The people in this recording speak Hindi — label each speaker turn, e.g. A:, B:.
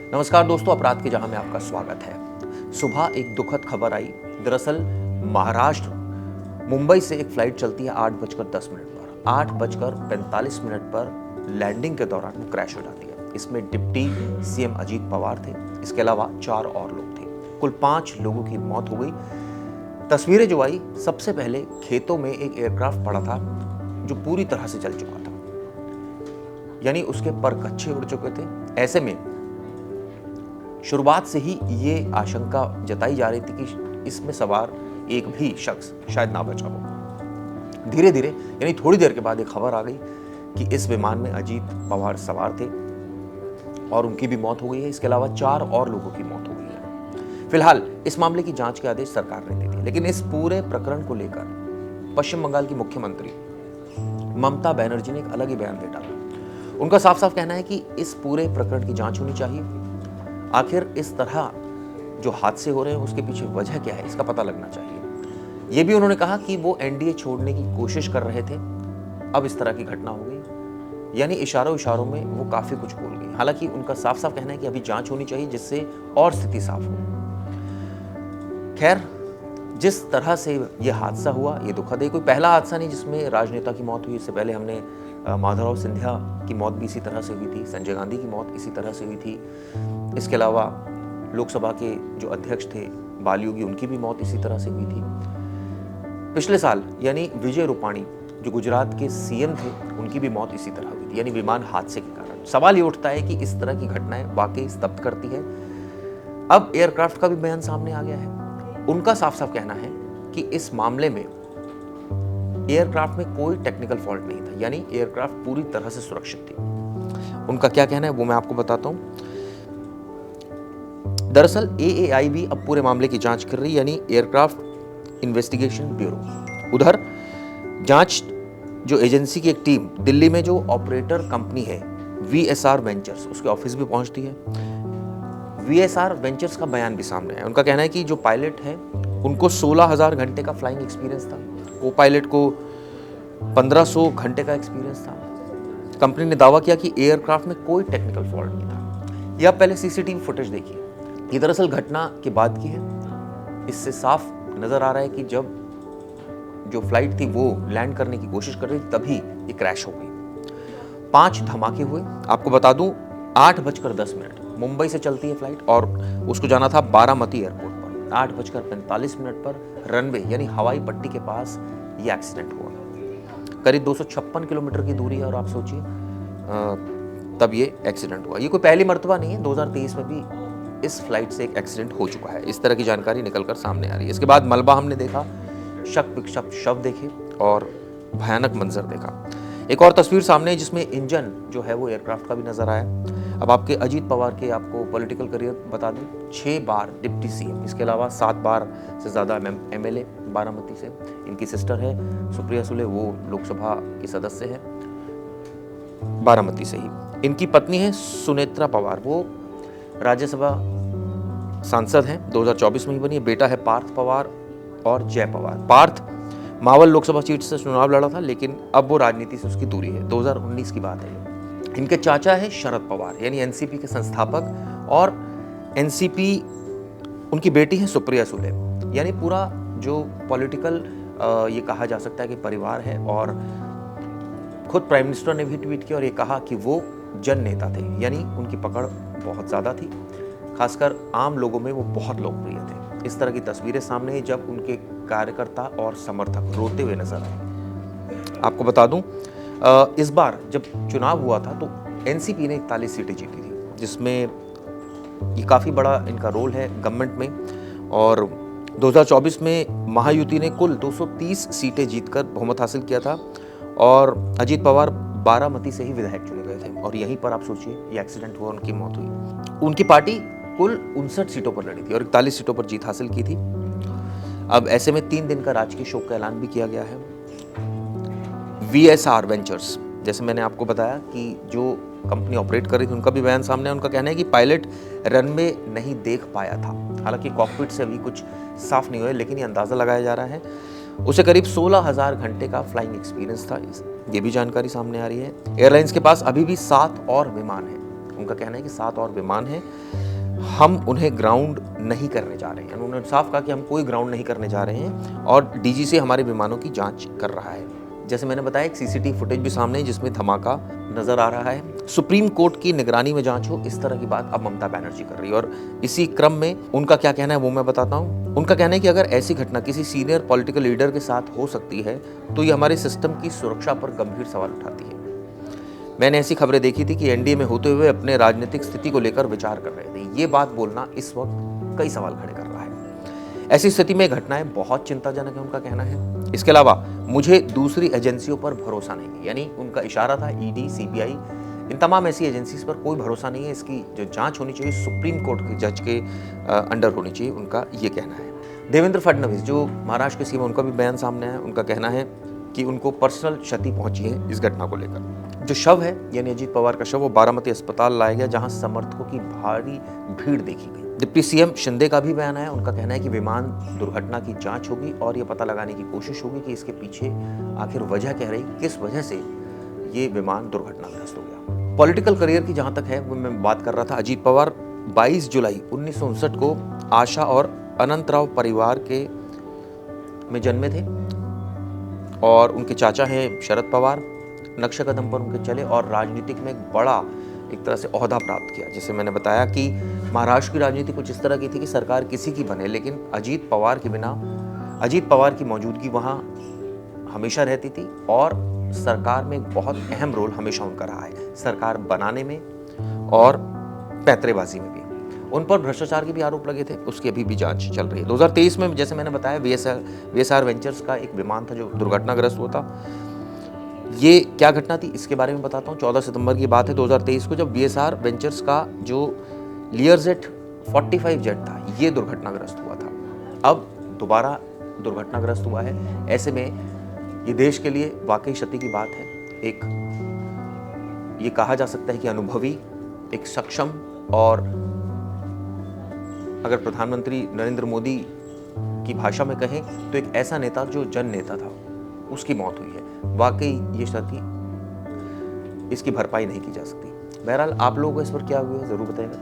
A: नमस्कार दोस्तों, अपराध की जहां में आपका स्वागत है। सुबह एक दुखद खबर आई। दरअसल महाराष्ट्र मुंबई से एक फ्लाइट चलती है 8:10 पर। 8:45 पर लैंडिंग के दौरान वो क्रैश हो जाती है। इसमें डिप्टी सीएम अजीत पवार थे, इसके अलावा 4 और लोग थे। कुल 5 लोगों की मौत हो गई। तस्वीरें जो आई, सबसे पहले खेतों में एक एयरक्राफ्ट पड़ा था जो पूरी तरह से जल चुका था, यानी उसके पर कच्चे उड़ चुके थे। ऐसे में शुरुआत से ही ये आशंका जताई जा रही थी कि इसमें सवार एक भी शख्स शायद ना बचा हो। धीरे धीरे, यानी थोड़ी देर के बाद एक खबर आ गई कि इस विमान में अजीत पवार सवार थे और उनकी भी मौत हो गई है। इसके अलावा 4 और लोगों की मौत हो गई है। फिलहाल इस मामले की जांच के आदेश सरकार ने दे दिए, लेकिन इस पूरे प्रकरण को लेकर पश्चिम बंगाल की मुख्यमंत्री ममता बनर्जी ने एक अलग ही बयान दे डाला। उनका साफ साफ कहना है कि इस पूरे प्रकरण की जांच होनी चाहिए। आखिर इस तरह जो हादसे हो रहे हैं उसके पीछे वजह क्या है, इसका पता लगना चाहिए। यह भी उन्होंने कहा कि वो एनडीए छोड़ने की कोशिश कर रहे थे, अब इस तरह की घटना हो गई। यानी इशारों में वो काफी कुछ बोल गई। हालांकि उनका साफ साफ कहना है कि अभी जांच होनी चाहिए जिससे और स्थिति साफ हो। खैर, जिस तरह से ये हादसा हुआ ये दुखद है। कोई पहला हादसा नहीं जिसमें राजनेता की मौत हुई। इससे पहले हमने माधवराव सिंधिया की मौत भी इसी तरह से हुई थी, संजय गांधी की मौत इसी तरह से हुई थी। इसके अलावा लोकसभा के जो अध्यक्ष थे बालयोगी, उनकी भी मौत इसी तरह से हुई थी। पिछले साल यानी विजय रूपाणी जो गुजरात के सीएम थे, उनकी भी मौत इसी तरह हुई थी, यानी विमान हादसे के कारण। सवाल ये उठता है कि इस तरह की घटनाएं वाकई स्तब्ध करती है। अब एयरक्राफ्ट का भी बयान सामने आ गया है। उनका साफ साफ कहना है कि इस मामले में एयरक्राफ्ट में कोई टेक्निकल फॉल्ट नहीं था, यानी एयरक्राफ्ट पूरी तरह से सुरक्षित थी। उनका क्या कहना है वो मैं आपको बताता हूं। दरअसल एएआई भी अब पूरे मामले की जांच कर रही है, यानी एयरक्राफ्ट इन्वेस्टिगेशन ब्यूरो। उधर जांच जो एजेंसी की एक टीम दिल्ली में जो ऑपरेटर कंपनी है वीएसआर वेंचर्स, उसके ऑफिस भी पहुंचती है। वीएसआर वेंचर्स का बयान भी सामने है। उनका कहना है कि जो पायलट है उनको 16,000 घंटे का फ्लाइंग एक्सपीरियंस था, को पायलट को 1500 घंटे का एक्सपीरियंस था। कंपनी ने दावा किया कि एयरक्राफ्ट में कोई टेक्निकल फॉल्ट नहीं था। यह पहले सीसीटीवी फुटेज देखिए, ये दरअसल घटना के बाद की है। इससे साफ नजर आ रहा है कि जब जो फ्लाइट थी वो लैंड करने की कोशिश कर रही थी तभी ये क्रैश हो गई। 5 धमाके हुए। आपको बता दूं 8:10 मुंबई से चलती है फ्लाइट और उसको जाना था बारामती एयरपोर्ट पर। 8:45 पर रनवे यानी हवाई पट्टी के पास ये एक्सीडेंट हुआ। करीब 256 किलोमीटर की दूरी है और आप सोचिए तब ये एक्सीडेंट हुआ। ये कोई पहली मर्तबा नहीं है, 2023 में भी इस फ्लाइट से एक एक्सीडेंट हो चुका है। इस तरह की जानकारी निकलकर सामने आ रही है। इसके बाद मलबा हमने देखा, शक शव देखे और भयानक मंजर देखा। एक और तस्वीर सामने है जिसमें इंजन जो है वो एयरक्राफ्ट का भी नजर आया। अब आपके अजीत पवार के आपको पॉलिटिकल करियर बता दूं, 6 बार डिप्टी सीएम, इसके अलावा 7 बार से ज्यादा एमएलए बारामती से। इनकी सिस्टर है सुप्रिया सुले, वो लोकसभा की सदस्य है बारामती से ही। इनकी पत्नी है सुनेत्रा पवार, वो राज्यसभा सांसद हैं, 2024 में ही बनी है। बेटा है पार्थ पवार और जय पवार। पार्थ मावल लोकसभा सीट से चुनाव लड़ा था, लेकिन अब वो राजनीति से उसकी दूरी है। 2019 की बात है। इनके चाचा है शरद पवार, यानी एनसीपी के संस्थापक, और एनसीपी उनकी बेटी है सुप्रिया सुले। यानी पूरा जो पॉलिटिकल ये कहा जा सकता है कि परिवार है। और खुद प्राइम मिनिस्टर ने भी ट्वीट किया और ये कहा कि वो जन नेता थे, यानी उनकी पकड़ बहुत ज्यादा थी। खासकर आम लोगों में वो बहुत लोकप्रिय थे। इस तरह की तस्वीरें सामने आई जब उनके कार्यकर्ता और समर्थक रोते हुए नजर आए। आपको बता दूं इस बार जब चुनाव हुआ था तो एनसीपी ने 41 सीटें जीती थी, जिसमें ये काफी बड़ा इनका रोल है गवर्नमेंट में। और 2024 में महायुति ने कुल 230 सीटें जीतकर बहुमत हासिल किया था और अजीत पवार बारामती से ही विधायक चुने गए थे। और यहीं पर आप सोचिए ये एक्सीडेंट हुआ, उनकी मौत हुई। उनकी पार्टी कुल 59 सीटों पर लड़ी थी और 41 सीटों पर जीत हासिल की थी। अब ऐसे में 3 दिन का राजकीय शोक का ऐलान भी किया गया है। वीएसआर वेंचर्स, जैसे मैंने आपको बताया कि जो कंपनी ऑपरेट कर रही थी, उनका भी बयान सामने है। उनका कहना है कि पायलट रनवे नहीं देख पाया था। हालांकि कॉकपिट से अभी कुछ साफ नहीं हुआ, लेकिन ये अंदाजा लगाया जा रहा है उसे करीब 16,000 घंटे का फ्लाइंग एक्सपीरियंस था। ये भी जानकारी सामने आ रही है। एयरलाइंस के पास अभी भी 7 और विमान हैं उनका कहना है कि 7 और विमान हैं, हम उन्हें ग्राउंड नहीं करने जा रहे हैं। उन्होंने साफ कहा कि हम कोई ग्राउंड नहीं करने जा रहे हैं और डीजीसी हमारे विमानों की जांच कर रहा है। जैसे मैंने बताया, एक सीसीटीवी फुटेज भी सामने है जिसमें धमाका नजर आ रहा है। सुप्रीम कोर्ट की निगरानी में जांच हो, इस तरह की बात अब ममता बनर्जी कर रही है। और इसी क्रम में उनका क्या कहना है वो मैं बताता हूँ। उनका कहना है कि अगर ऐसी घटना किसी सीनियर पॉलिटिकल लीडर के साथ हो सकती है तो ये हमारे सिस्टम की सुरक्षा पर गंभीर सवाल उठाती है। मैंने ऐसी खबरें देखी थी कि एनडीए में होते हुए अपने राजनीतिक स्थिति को लेकर विचार कर रहे थे। ये बात बोलना इस वक्त कई सवाल खड़े कर रहा है। ऐसी स्थिति में घटनाएं बहुत चिंताजनक है, उनका कहना है। इसके अलावा मुझे दूसरी एजेंसियों पर भरोसा नहीं है, यानी उनका इशारा था ईडी, सीबीआई, इन तमाम ऐसी एजेंसीज पर कोई भरोसा नहीं है। इसकी जो जांच होनी चाहिए सुप्रीम कोर्ट के जज के अंडर होनी चाहिए, उनका ये कहना है। देवेंद्र फडणवीस जो महाराष्ट्र के सीएम, उनका भी बयान सामने है। उनका कहना है कि उनको पर्सनल क्षति पहुंची है इस घटना को लेकर। जो शव है यानी अजीत पवार का शव, वो बारामती अस्पताल लाया गया जहां समर्थकों की भारी भीड़ देखी गई। डिप्टी सीएम शिंदे का भी बयान आया। उनका कहना है कि विमान दुर्घटना की जांच होगी और ये पता लगाने की कोशिश होगी कि इसके पीछे आखिर वजह क्या रही, किस वजह से ये विमान दुर्घटनाग्रस्त हो गया। पॉलिटिकल करियर की जहां तक है वो मैं बात कर रहा था। अजीत पवार 22 जुलाई 1959 को आशा और अनंतराव परिवार के में जन्मे थे और उनके चाचा हैं शरद पवार। नक्शे कदम पर उनके चले और राजनीतिक में एक बड़ा एक तरह से ओहदा प्राप्त किया। जैसे मैंने बताया कि महाराष्ट्र की राजनीति कुछ इस तरह की थी कि सरकार किसी की बने, लेकिन अजीत पवार के बिना, अजीत पवार की मौजूदगी वहाँ हमेशा रहती थी और सरकार में एक बहुत अहम रोल हमेशा उनका रहा है, सरकार बनाने में और पैंतरेबाजी में भी। उन पर भ्रष्टाचार के भी आरोप लगे थे, उसकी अभी भी जांच चल रही है। 2023 में जैसे मैंने बताया वीएसआर वेंचर्स का एक विमान था जो दुर्घटनाग्रस्त हुआ था। ये क्या घटना थी इसके बारे में बताता हूँ। 14 सितंबर की बात है 2023 को, जब वीएसआर वेंचर्स का जो लियरजेट 45 जेट था ये दुर्घटनाग्रस्त हुआ था। अब दोबारा दुर्घटनाग्रस्त हुआ है। ऐसे में ये देश के लिए वाकई क्षति की बात है। एक ये कहा जा सकता है कि अनुभवी, एक सक्षम और अगर प्रधानमंत्री नरेंद्र मोदी की भाषा में कहें तो एक ऐसा नेता जो जन नेता था, उसकी मौत हुई है। वाकई ये क्षति, इसकी भरपाई नहीं की जा सकती। बहरहाल आप लोगों को इस पर क्या हुआ है जरूर बताइएगा।